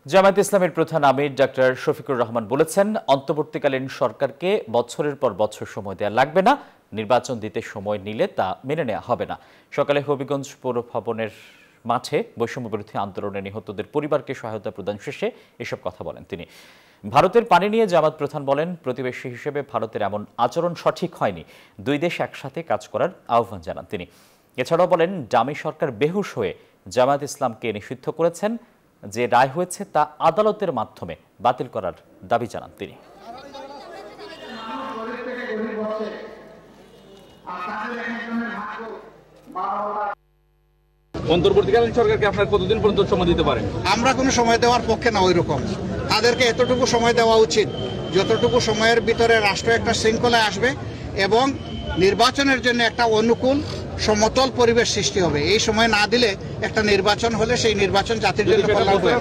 জামায়াতে ইসলামের প্রধান আমির ডক্টর শফিকুর রহমান বলেছেন, অন্তর্বর্তীকালীন সরকারকে বছরের পর বছর সময় দেওয়া লাগবে না, নির্বাচন দিতে সময় নিলে তা মেনে নেওয়া হবে না। সকালে হবিগঞ্জ পৌর ভবনের মাঠে বৈষম্য বিরোধী আন্দোলনে নিহতদের পরিবারকে সহায়তা প্রদান শেষে এসব কথা বলেন তিনি। ভারতের পানি নিয়ে জামায়াত প্রধান বলেন, প্রতিবেশী হিসেবে ভারতের এমন আচরণ সঠিক হয়নি, দুই দেশ একসাথে কাজ করার আহ্বান জানান তিনি। এছাড়াও বলেন, ডামি সরকার বেহুশ হয়ে জামায়াত ইসলামকে নিষিদ্ধ করেছেন, যে রায় হয়েছে তা আদালতের মাধ্যমে বাতিল করার দাবি জানান তিনি। অন্তর্বর্তীকালীন সরকারকে আপনার কতদিন পর্যন্ত সময় দিতে পারেন? আমরা কোনো সময় দেওয়ার পক্ষে না, ওই রকম তাদেরকে এতটুকু সময় দেওয়া উচিত যতটুকু সময়ের ভিতরে রাষ্ট্র একটা শৃঙ্খলায় আসবে এবং নির্বাচনের জন্য একটা অনুকূল সমতল পরিবেশ সৃষ্টি হবে। এই সময় না দিলে একটা নির্বাচন হলে সেই নির্বাচন জাতির জন্য কল্যাণ হবে।